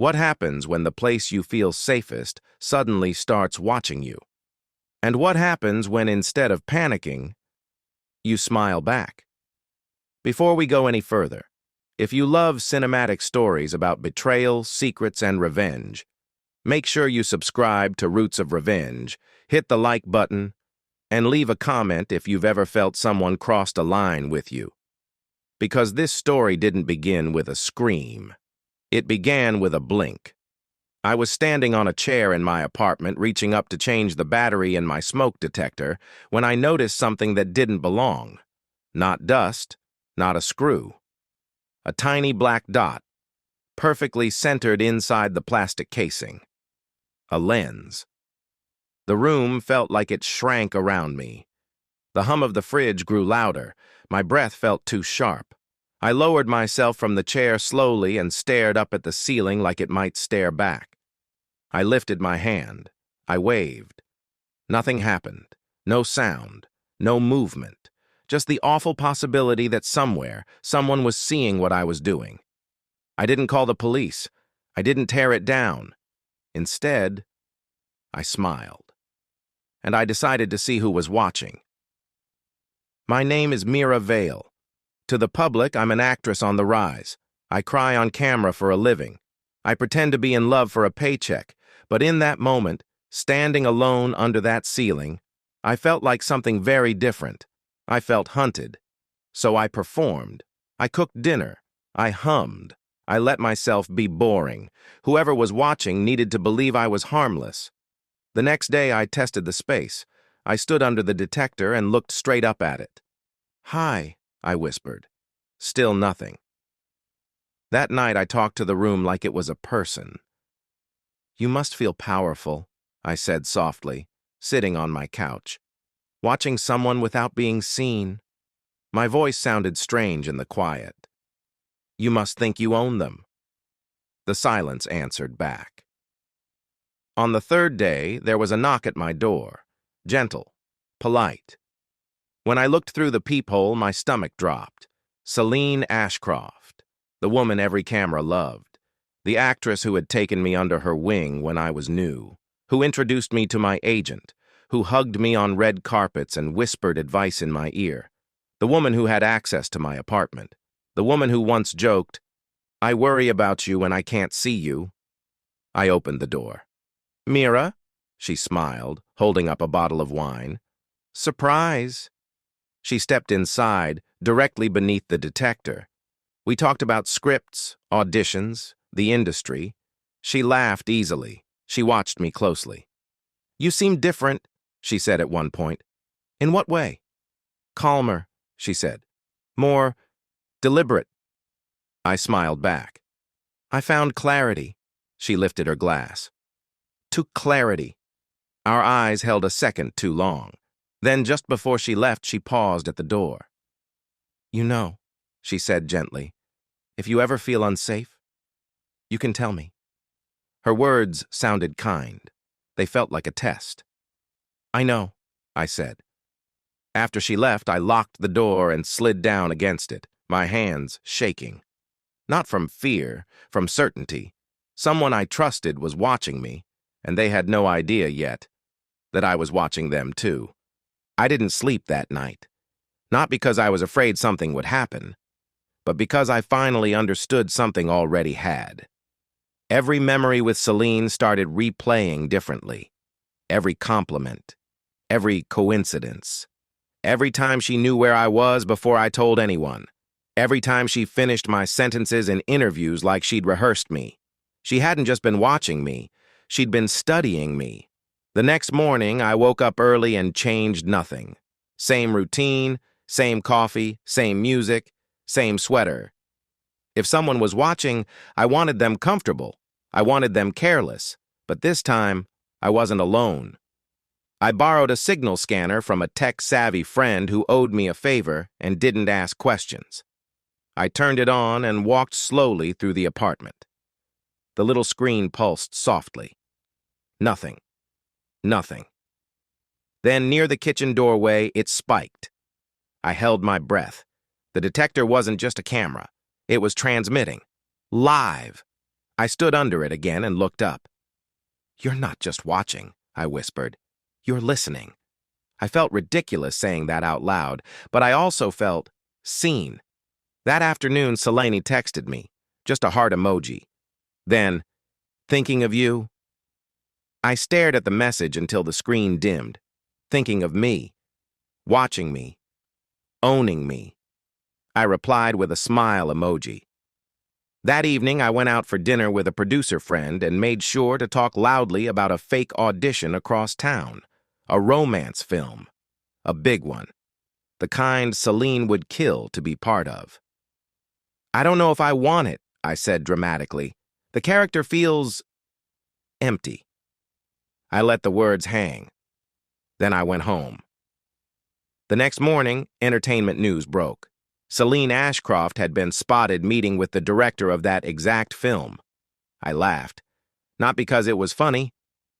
What happens when the place you feel safest suddenly starts watching you? And what happens when instead of panicking, you smile back? Before we go any further, if you love cinematic stories about betrayal, secrets, and revenge, make sure you subscribe to Roots of Revenge, hit the like button, and leave a comment if you've ever felt someone crossed a line with you. Because this story didn't begin with a scream. It began with a blink. I was standing on a chair in my apartment, reaching up to change the battery in my smoke detector, when I noticed something that didn't belong. Not dust, not a screw. A tiny black dot, perfectly centered inside the plastic casing. A lens. The room felt like it shrank around me. The hum of the fridge grew louder. My breath felt too sharp. I lowered myself from the chair slowly and stared up at the ceiling like it might stare back. I lifted my hand. I waved. Nothing happened. No sound. No movement. Just the awful possibility that somewhere, someone was seeing what I was doing. I didn't call the police. I didn't tear it down. Instead, I smiled. And I decided to see who was watching. My name is Mira Vale. To the public, I'm an actress on the rise. I cry on camera for a living. I pretend to be in love for a paycheck. But in that moment, standing alone under that ceiling, I felt like something very different. I felt hunted. So I performed. I cooked dinner. I hummed. I let myself be boring. Whoever was watching needed to believe I was harmless. The next day, I tested the space. I stood under the detector and looked straight up at it. "Hi," I whispered. Still nothing. That night, I talked to the room like it was a person. "You must feel powerful," I said softly, sitting on my couch. "Watching someone without being seen." My voice sounded strange in the quiet. "You must think you own them." The silence answered back. On the third day, there was a knock at my door. Gentle, polite. When I looked through the peephole, my stomach dropped. Celine Ashcroft, the woman every camera loved. The actress who had taken me under her wing when I was new, who introduced me to my agent, who hugged me on red carpets and whispered advice in my ear, the woman who had access to my apartment, the woman who once joked, "I worry about you when I can't see you." I opened the door. "Mira," she smiled, holding up a bottle of wine. "Surprise." She stepped inside, directly beneath the detector. We talked about scripts, auditions, the industry. She laughed easily. She watched me closely. "You seem different," she said at one point. "In what way?" "Calmer," she said. "More deliberate." I smiled back. "I found clarity." She lifted her glass. "To clarity." Our eyes held a second too long. Then, just before she left, she paused at the door. "You know," she said gently, "if you ever feel unsafe, you can tell me." Her words sounded kind. They felt like a test. "I know," I said. After she left, I locked the door and slid down against it, my hands shaking. Not from fear, from certainty. Someone I trusted was watching me, and they had no idea yet that I was watching them too. I didn't sleep that night. Not because I was afraid something would happen, but because I finally understood something already had. Every memory with Celine started replaying differently. Every compliment, every coincidence. Every time she knew where I was before I told anyone. Every time she finished my sentences in interviews like she'd rehearsed me. She hadn't just been watching me, she'd been studying me. The next morning, I woke up early and changed nothing. Same routine, same coffee, same music, same sweater. If someone was watching, I wanted them comfortable. I wanted them careless. But this time, I wasn't alone. I borrowed a signal scanner from a tech-savvy friend who owed me a favor and didn't ask questions. I turned it on and walked slowly through the apartment. The little screen pulsed softly. Nothing. Nothing. Then, near the kitchen doorway, it spiked. I held my breath. The detector wasn't just a camera. It was transmitting. Live. I stood under it again and looked up. "You're not just watching," I whispered. "You're listening." I felt ridiculous saying that out loud, but I also felt seen. That afternoon, Selene texted me, just a heart emoji. Then, "Thinking of you?" I stared at the message until the screen dimmed. Thinking of me, watching me, owning me. I replied with a smile emoji. That evening, I went out for dinner with a producer friend and made sure to talk loudly about a fake audition across town. A romance film. A big one. The kind Selene would kill to be part of. "I don't know if I want it," I said dramatically. "The character feels empty." I let the words hang. Then I went home. The next morning, entertainment news broke. Selene Ashcroft had been spotted meeting with the director of that exact film. I laughed. Not because it was funny,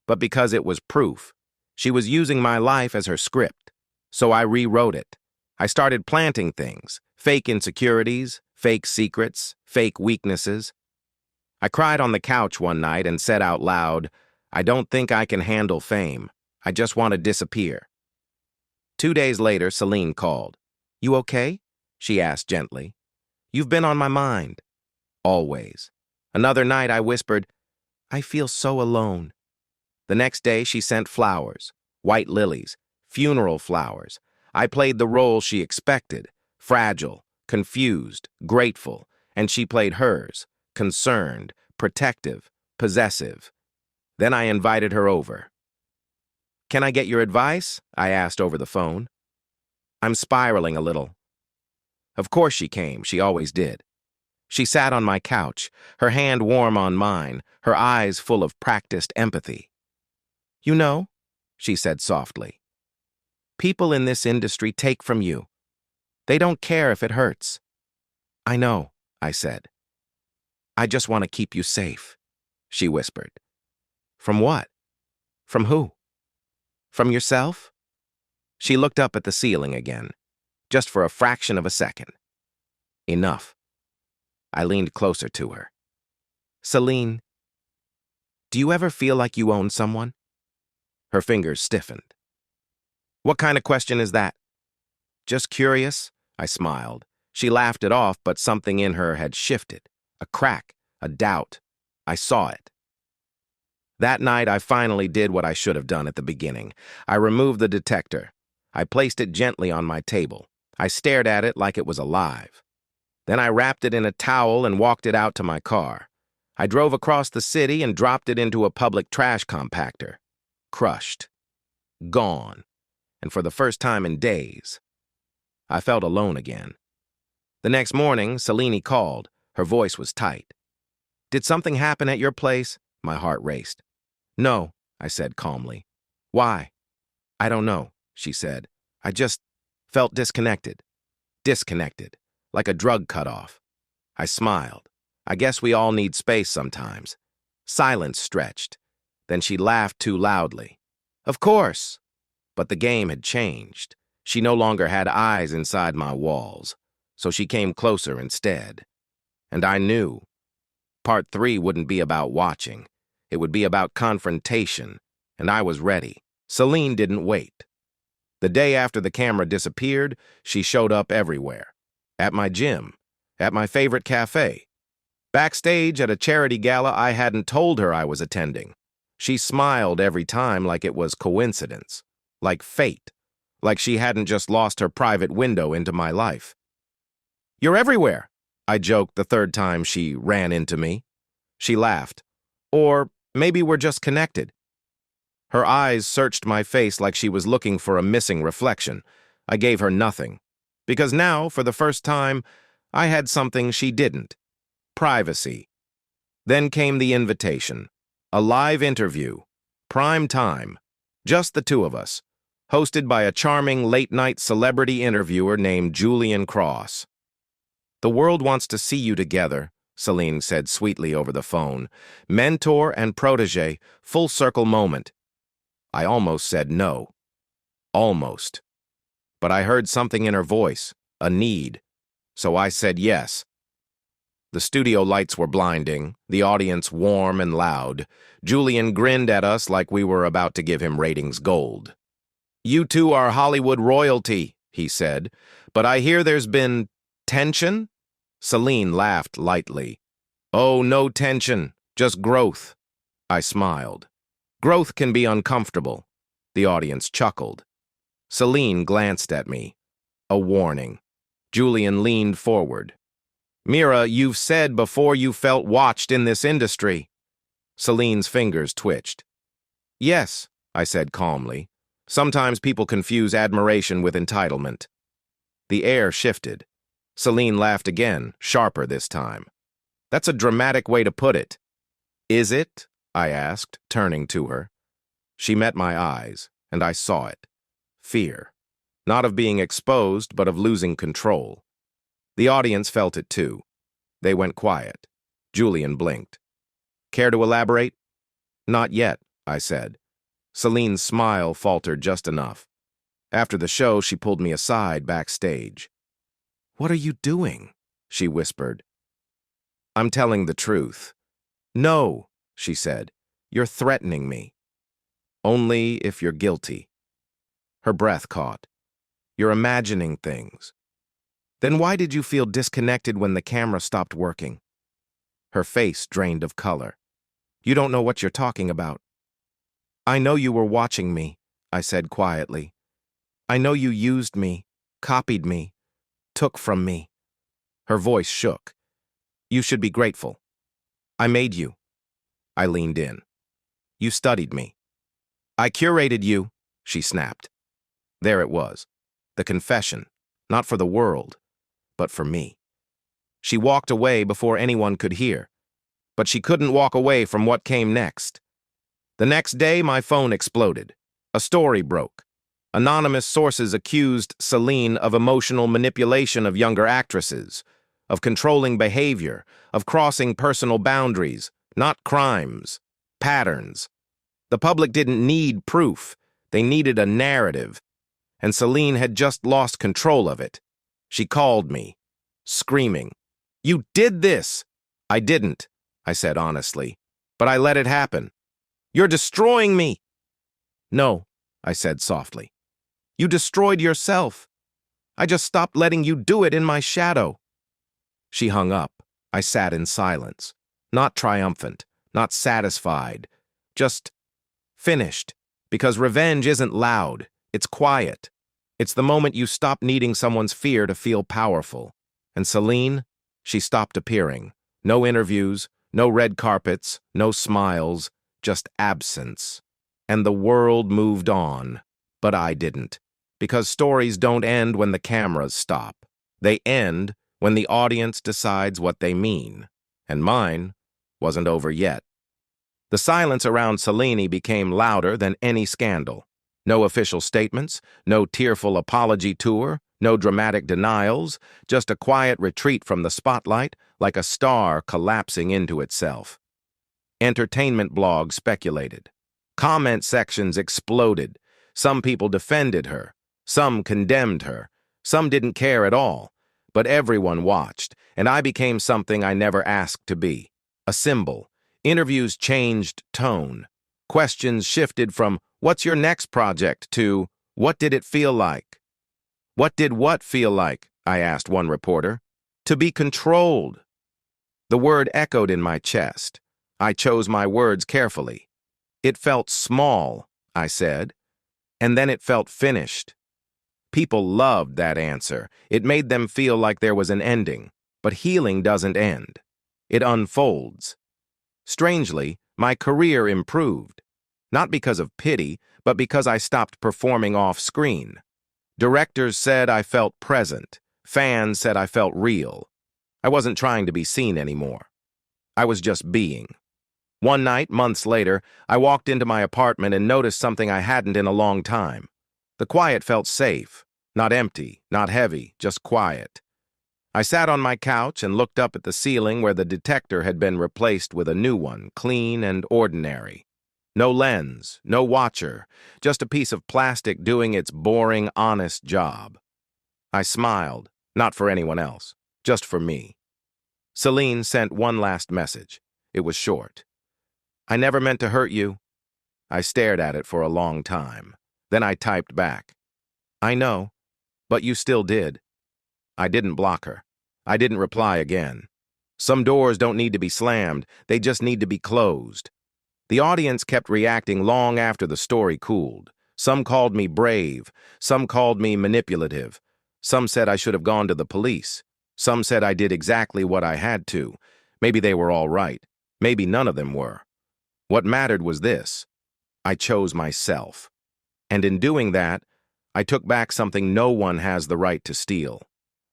but because it was proof. She was using my life as her script. So I rewrote it. I started planting things, fake insecurities, fake secrets, fake weaknesses. I cried on the couch one night and said out loud, "I don't think I can handle fame. I just want to disappear." 2 days later, Selene called. "You okay?" she asked gently. "You've been on my mind." Always. Another night I whispered, "I feel so alone." The next day she sent flowers, white lilies, funeral flowers. I played the role she expected, fragile, confused, grateful, and she played hers, concerned, protective, possessive. Then I invited her over. "Can I get your advice?" I asked over the phone. "I'm spiraling a little." Of course she came, she always did. She sat on my couch, her hand warm on mine, her eyes full of practiced empathy. "You know," she said softly, "people in this industry take from you. They don't care if it hurts." "I know," I said. "I just want to keep you safe," she whispered. "From what? From who? From yourself?" She looked up at the ceiling again, just for a fraction of a second. Enough. I leaned closer to her. "Selene, do you ever feel like you own someone?" Her fingers stiffened. "What kind of question is that?" "Just curious," I smiled. She laughed it off, but something in her had shifted. A crack, a doubt. I saw it. That night, I finally did what I should have done at the beginning. I removed the detector. I placed it gently on my table. I stared at it like it was alive. Then I wrapped it in a towel and walked it out to my car. I drove across the city and dropped it into a public trash compactor. Crushed. Gone. And for the first time in days, I felt alone again. The next morning, Selene called. Her voice was tight. "Did something happen at your place?" My heart raced. "No," I said calmly. "Why?" "I don't know," she said. "I just felt disconnected. Disconnected. Like a drug cut off." I smiled. "I guess we all need space sometimes." Silence stretched. Then she laughed too loudly. "Of course." But the game had changed. She no longer had eyes inside my walls, so she came closer instead. And I knew. Part 3 wouldn't be about watching. It would be about confrontation, and I was ready. Selene didn't wait. The day after the camera disappeared, she showed up everywhere. At my gym, at my favorite cafe, backstage at a charity gala I hadn't told her I was attending. She smiled every time like it was coincidence, like fate, like she hadn't just lost her private window into my life. "You're everywhere," I joked the third time she ran into me. She laughed. "Or maybe we're just connected." Her eyes searched my face like she was looking for a missing reflection. I gave her nothing. Because now, for the first time, I had something she didn't. Privacy. Then came the invitation. A live interview. Prime time. Just the two of us. Hosted by a charming late-night celebrity interviewer named Julian Cross. "The world wants to see you together," Selene said sweetly over the phone. "Mentor and protege, full circle moment." I almost said no. Almost. But I heard something in her voice, a need. So I said yes. The studio lights were blinding, the audience warm and loud. Julian grinned at us like we were about to give him ratings gold. "You two are Hollywood royalty," he said, "but I hear there's been tension?" Celine laughed lightly. "Oh, no tension, just growth." I smiled. "Growth can be uncomfortable." The audience chuckled. Celine glanced at me. A warning. Julian leaned forward. "Mira, you've said before you felt watched in this industry." Celine's fingers twitched. "Yes," I said calmly. "Sometimes people confuse admiration with entitlement." The air shifted. Celine laughed again, sharper this time. "That's a dramatic way to put it." "Is it?" I asked, turning to her. She met my eyes, and I saw it. Fear. Not of being exposed, but of losing control. The audience felt it too. They went quiet. Julian blinked. "Care to elaborate?" "Not yet," I said. Celine's smile faltered just enough. After the show, she pulled me aside backstage. "What are you doing?" she whispered. "I'm telling the truth." "No," she said. "You're threatening me." "Only if you're guilty." Her breath caught. "You're imagining things." "Then why did you feel disconnected when the camera stopped working?" Her face drained of color. "You don't know what you're talking about." "I know you were watching me," I said quietly. "I know you used me, copied me, took from me." Her voice shook. "You should be grateful. I made you." I leaned in. "You studied me." "I curated you," she snapped. There it was. The confession, not for the world, but for me. She walked away before anyone could hear. But she couldn't walk away from what came next. The next day, my phone exploded. A story broke. Anonymous sources accused Celine of emotional manipulation of younger actresses, of controlling behavior, of crossing personal boundaries, not crimes, patterns. The public didn't need proof. They needed a narrative. And Celine had just lost control of it. She called me, screaming, "You did this!" "I didn't," I said honestly, "but I let it happen." "You're destroying me." "No," I said softly. "You destroyed yourself. I just stopped letting you do it in my shadow." She hung up. I sat in silence, not triumphant, not satisfied, just finished, because revenge isn't loud, it's quiet. It's the moment you stop needing someone's fear to feel powerful. And Celine, she stopped appearing. No interviews, no red carpets, no smiles, just absence. And the world moved on, but I didn't. Because stories don't end when the cameras stop. They end when the audience decides what they mean. And mine wasn't over yet. The silence around Celine became louder than any scandal. No official statements, no tearful apology tour, no dramatic denials, just a quiet retreat from the spotlight, like a star collapsing into itself. Entertainment blogs speculated. Comment sections exploded. Some people defended her. Some condemned her. Some didn't care at all. But everyone watched, and I became something I never asked to be. A symbol. Interviews changed tone. Questions shifted from, "What's your next project?" to, "What did it feel like?" "What did what feel like?" I asked one reporter. "To be controlled." The word echoed in my chest. I chose my words carefully. "It felt small," I said, and then it felt finished. People loved that answer. It made them feel like there was an ending. But healing doesn't end. It unfolds. Strangely, my career improved. Not because of pity, but because I stopped performing off-screen. Directors said I felt present. Fans said I felt real. I wasn't trying to be seen anymore. I was just being. One night, months later, I walked into my apartment and noticed something I hadn't in a long time. The quiet felt safe. Not empty, not heavy, just quiet. I sat on my couch and looked up at the ceiling where the detector had been replaced with a new one, clean and ordinary. No lens, no watcher, just a piece of plastic doing its boring, honest job. I smiled, not for anyone else, just for me. Celine sent one last message. It was short. I never meant to hurt you. I stared at it for a long time. Then I typed back. I know, but you still did. I didn't block her. I didn't reply again. Some doors don't need to be slammed, they just need to be closed. The audience kept reacting long after the story cooled. Some called me brave, some called me manipulative. Some said I should have gone to the police. Some said I did exactly what I had to. Maybe they were all right. Maybe none of them were. What mattered was this. I chose myself. And in doing that, I took back something no one has the right to steal.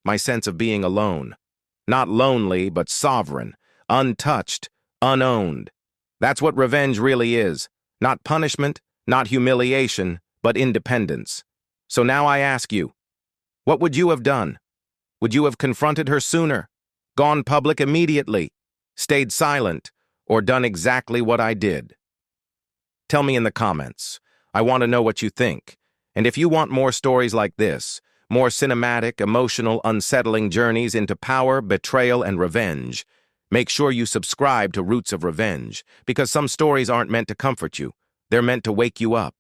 My sense of being alone. Not lonely, but sovereign, untouched, unowned. That's what revenge really is. Not punishment, not humiliation, but independence. So now I ask you, what would you have done? Would you have confronted her sooner, gone public immediately, stayed silent, or done exactly what I did? Tell me in the comments. I want to know what you think. And if you want more stories like this, more cinematic, emotional, unsettling journeys into power, betrayal, and revenge, make sure you subscribe to Roots of Revenge, because some stories aren't meant to comfort you. They're meant to wake you up.